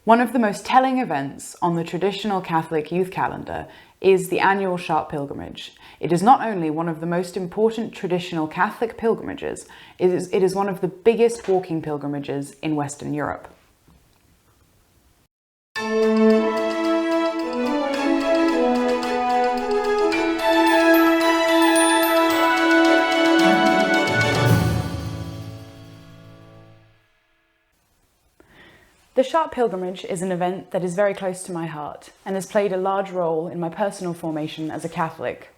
One of the most telling events on the traditional Catholic youth calendar is the annual Chartres Pilgrimage. It is not only one of the most important traditional Catholic pilgrimages, it is one of the biggest walking pilgrimages in Western Europe. The Chartres Pilgrimage is an event that is very close to my heart and has played a large role in my personal formation as a Catholic.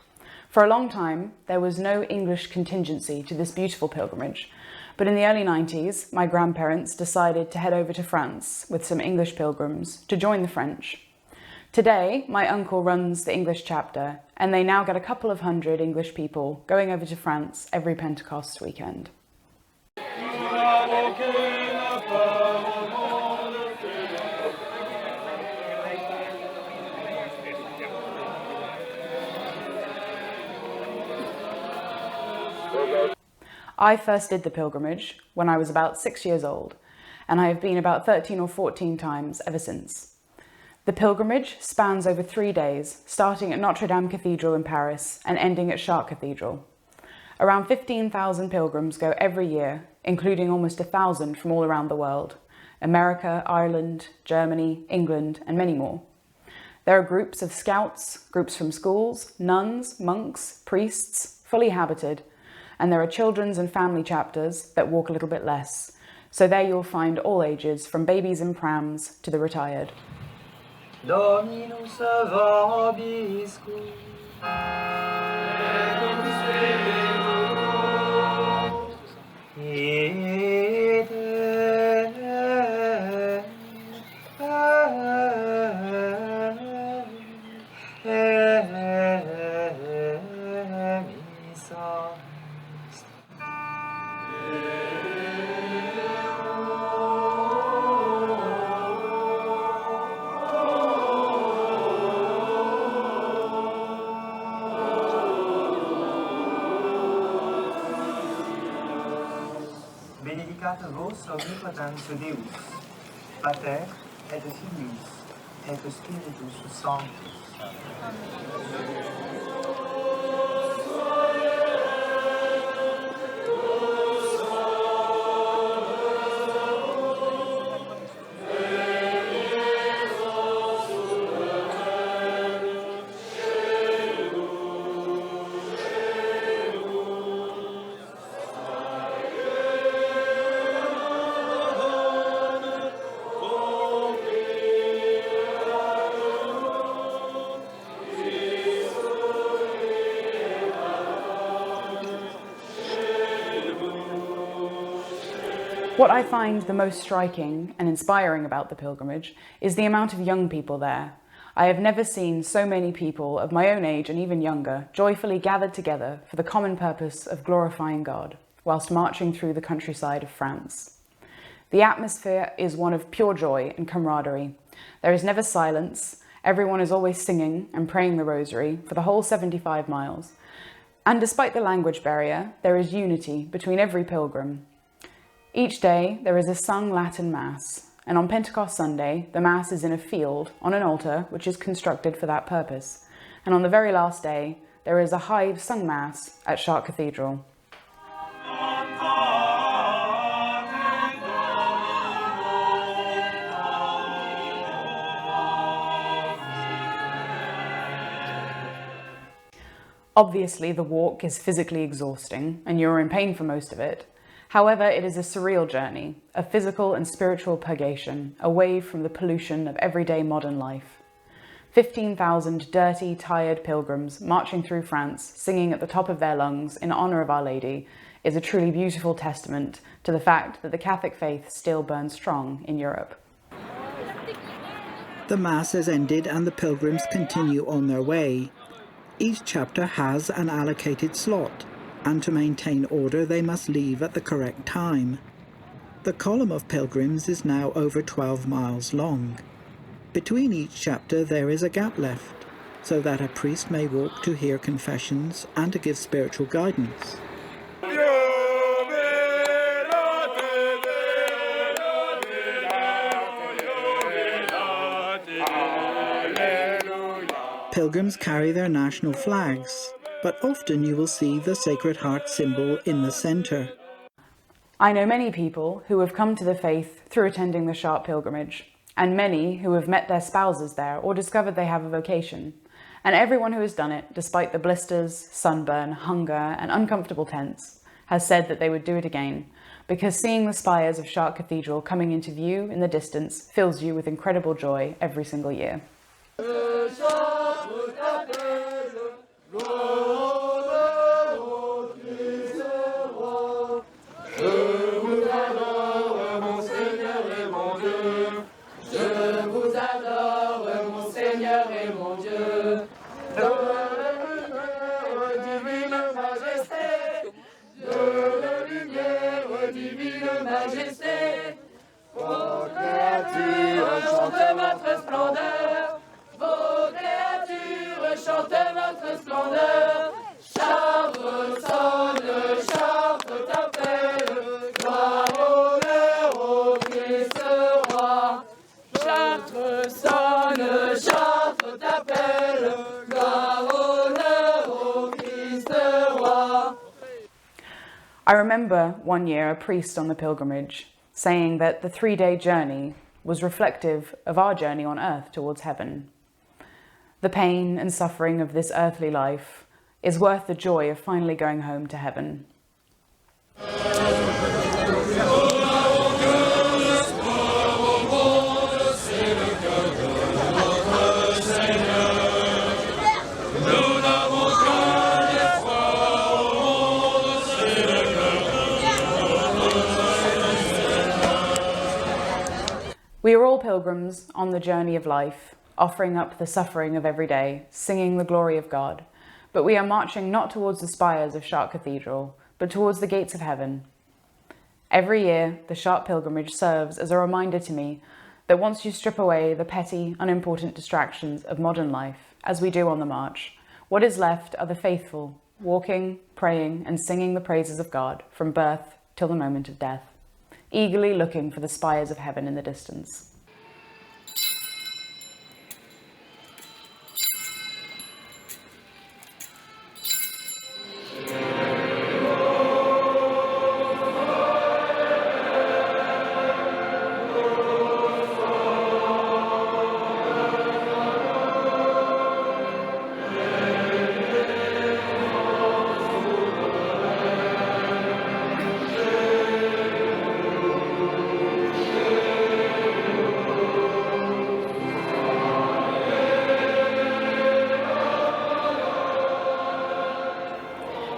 For a long time, there was no English contingency to this beautiful pilgrimage, but in the early 90s, my grandparents decided to head over to France with some English pilgrims to join the French. Today, my uncle runs the English chapter, and they now get a couple of hundred English people going over to France every Pentecost weekend. I first did the pilgrimage when I was about 6 years old, and I have been about 13 or 14 times ever since. The pilgrimage spans over 3 days, starting at Notre Dame Cathedral in Paris and ending at Chartres Cathedral. Around 15,000 pilgrims go every year, including almost 1,000 from all around the world: America, Ireland, Germany, England, and many more. There are groups of scouts, groups from schools, nuns, monks, priests, fully habited, and there are children's and family chapters that walk a little bit less. So there you'll find all ages, from babies in prams to the retired. Dominus vobiscum. Benedicat vos omnipotens Deus, Pater et Filius et Spiritus Sanctus. What I find the most striking and inspiring about the pilgrimage is the amount of young people there. I have never seen so many people of my own age and even younger joyfully gathered together for the common purpose of glorifying God, whilst marching through the countryside of France. The atmosphere is one of pure joy and camaraderie. There is never silence. Everyone is always singing and praying the rosary for the whole 75 miles. And despite the language barrier, there is unity between every pilgrim. Each day there is a sung Latin Mass, and on Pentecost Sunday the Mass is in a field on an altar which is constructed for that purpose, and on the very last day there is a high sung Mass at Chartres Cathedral. Obviously the walk is physically exhausting and you're in pain for most of it. However, it is a surreal journey, a physical and spiritual purgation, away from the pollution of everyday modern life. 15,000 dirty, tired pilgrims marching through France, singing at the top of their lungs in honour of Our Lady, is a truly beautiful testament to the fact that the Catholic faith still burns strong in Europe. The Mass has ended and the pilgrims continue on their way. Each chapter has an allocated slot, and to maintain order they must leave at the correct time. The column of pilgrims is now over 12 miles long. Between each chapter there is a gap left, so that a priest may walk to hear confessions and to give spiritual guidance. pilgrims carry their national flags, but often you will see the Sacred Heart symbol in the centre. I know many people who have come to the faith through attending the Chartres Pilgrimage, and many who have met their spouses there or discovered they have a vocation. And everyone who has done it, despite the blisters, sunburn, hunger, and uncomfortable tents, has said that they would do it again, because seeing the spires of Chartres Cathedral coming into view in the distance fills you with incredible joy every single year. I remember one year a priest on the pilgrimage saying that the 3-day journey was reflective of our journey on earth towards heaven. The pain and suffering of this earthly life is worth the joy of finally going home to heaven. We are all pilgrims on the journey of life, offering up the suffering of every day, singing the glory of God. But we are marching not towards the spires of Chartres Cathedral, but towards the gates of heaven. Every year, the Chartres Pilgrimage serves as a reminder to me that once you strip away the petty, unimportant distractions of modern life, as we do on the march, what is left are the faithful, walking, praying, and singing the praises of God from birth till the moment of death, eagerly looking for the spires of heaven in the distance.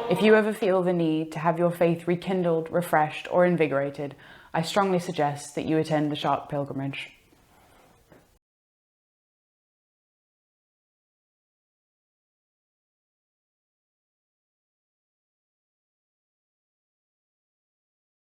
If you ever feel the need to have your faith rekindled, refreshed, or invigorated, I strongly suggest that you attend the Chartres Pilgrimage.